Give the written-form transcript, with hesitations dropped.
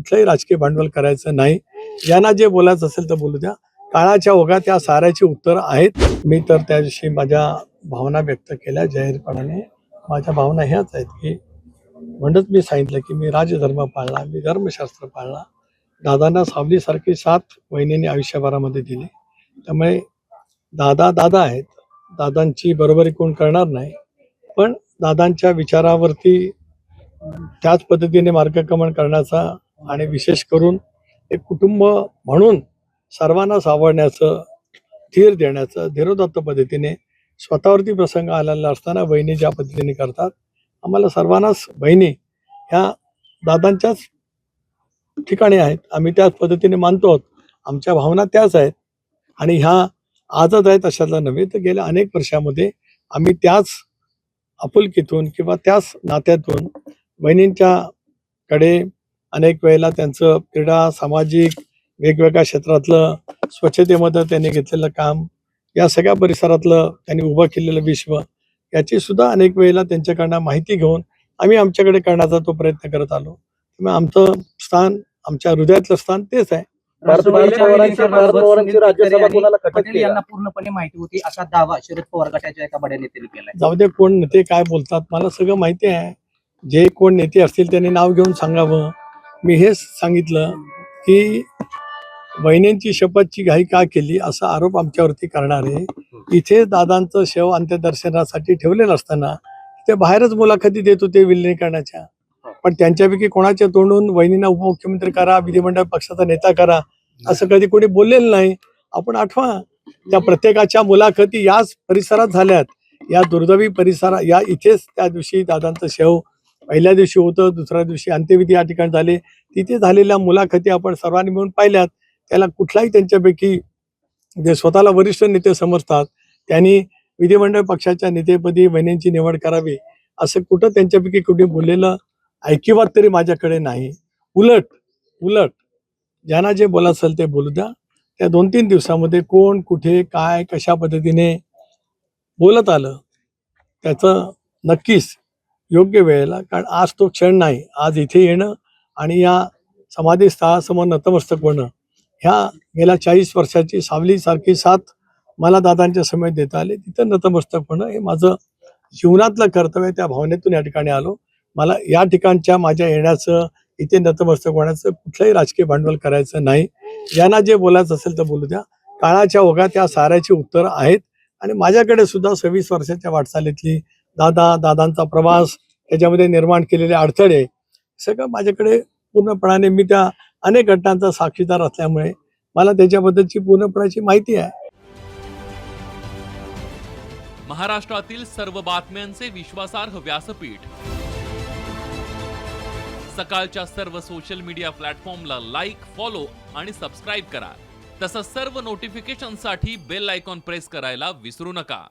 कुठलंही राजकीय भांडवल करायचं नाही. यांना जे बोलायचं असेल तर बोलू द्या. काळाच्या ओघात त्या साऱ्याची उत्तर आहेत. मी तर त्या दिवशी माझ्या भावना व्यक्त केल्या जाहीरपणाने. माझ्या भावना ह्याच आहेत की म्हणूनच मी सांगितलं की मी राजधर्म पाळला, मी धर्मशास्त्र पाळला. दादांना सावलीसारखी साथ वहिनींनी आयुष्यभरामध्ये दिली. त्यामुळे दादा दादा आहेत. दादांची बरोबरी कोण करणार नाही. पण दादांच्या विचारावरती त्याच पद्धतीने मार्गक्रमण करण्याचा आणि विशेष करून एक कुटुंब म्हणून सर्वांना सावरण्याचं, धीर देण्याचं, धीरोदात्त पद्धतीने स्वतःवरती प्रसंग आलेला असताना बहिणी ज्या पद्धतीने करतात, आम्हाला सर्वांनाच बहिणी ह्या दादांच्याच ठिकाणी आहेत. आम्ही त्याच पद्धतीने मानतो आहोत. आमच्या भावना त्याच आहेत आणि ह्या आजच आहेत अशातला नव्हे, तर गेल्या अनेक वर्षामध्ये आम्ही त्याच आपुलकीतून किंवा त्याच नात्यातून बहिणींच्याकडे अनेक वेळेला त्यांचं क्रीडा, सामाजिक वेगवेगळ्या क्षेत्रातलं स्वच्छतेमध्ये त्यांनी घेतलेलं काम, या सगळ्या परिसरातलं त्यांनी उभं केलेलं विश्व, याची सुद्धा अनेक वेळेला त्यांच्याकडनं माहिती घेऊन आम्ही आमच्याकडे करण्याचा तो प्रयत्न करत आलो. त्यामुळे आमचं स्थान, आमच्या हृदयातलं स्थान तेच आहे. राज्यसभा कोणाला पटेल यांना पूर्णपणे माहिती होती असा दावा शरद पवार गटाच्या एका बड्या नेत्याने केलाय. जाऊ दे कोण नेते काय बोलतात, मला सगळं माहिती आहे. जे कोण नेते असतील त्यांनी नाव घेऊन सांगावं. मी हेच सांगितलं की बहिणींची शपथची घाई का केली असा आरोप आमच्यावरती करणारे इथे दादांचं शव अंत्यदर्शनासाठी ठेवलेलं असताना ते बाहेरच मुलाखती देत होते विलिनीकरणाच्या. पण त्यांच्यापैकी कोणाच्या तोंडून वहिनींना उपमुख्यमंत्री करा, विधिमंडळ पक्षाचा नेता करा असं कधी कोणी बोललेलं नाही. आपण आठवा, त्या प्रत्येकाच्या मुलाखती याच परिसरात झाल्यात. या दुर्दैवी परिसरात या इथेच त्या दिवशी दादांचं शव पहिल्या दिवशी होतं, दुसऱ्या दिवशी अंत्यविधी या ठिकाणी झाले. तिथे झालेल्या मुलाखती आपण सर्वांनी मिळून पाहिल्यात. त्याला कुठलाही त्यांच्यापैकी जे स्वतःला वरिष्ठ नेते समजतात त्यांनी विधिमंडळ पक्षाच्या नेतेपदी बहिणींची निवड करावी असं कुठं त्यांच्यापैकी कुठे बोललेलं ऐकिवात तरी माझ्याकडे नाही. उलट ज्यांना जे बोलायचं असेल ते बोलू द्या. त्या 2-3 दिवसामध्ये कोण कुठे काय कशा पद्धतीने बोलत आलं त्याचं नक्कीच योग्य वेळेला, कारण आज तो क्षण नाही. आज इथे येणं आणि या समाधी स्थळासमोर नतमस्तक होणं, ह्या गेल्या 40 वर्षाची सावलीसारखी साथ मला दादांच्या समोर देता आले. तिथं नतमस्तक होणं हे माझं जीवनातलं कर्तव्य. त्या भावनेतून या ठिकाणी आलो. मला या ठिकाणच्या माझ्या येण्याचं, इथे नतमस्तक होण्याचं कुठलंही राजकीय भांडवल करायचं नाही. यांना जे बोलायचं असेल तर बोलू द्या. काळाच्या ओघात त्या साऱ्याची उत्तरं आहेत आणि माझ्याकडे सुद्धा 26 वर्षाच्या वाटचालीतली दादांचा प्रवास, त्याच्यामध्ये निर्माण केलेले अडथळे सगळं माझ्याकडे पूर्णपणाने, मी त्या अनेक घटनांचा साक्षीदार असल्यामुळे मला त्याच्याबद्दलची पूर्णपणाची माहिती आहे. महाराष्ट्रातील सर्व बातम्यांचे विश्वासार्ह व्यासपीठ, सकाळच्या सर्व सोशल मीडिया प्लॅटफॉर्मला लाईक, फॉलो आणि सबस्क्राईब करा. तसंच सर्व नोटिफिकेशनसाठी बेल आयकॉन प्रेस करायला विसरू नका.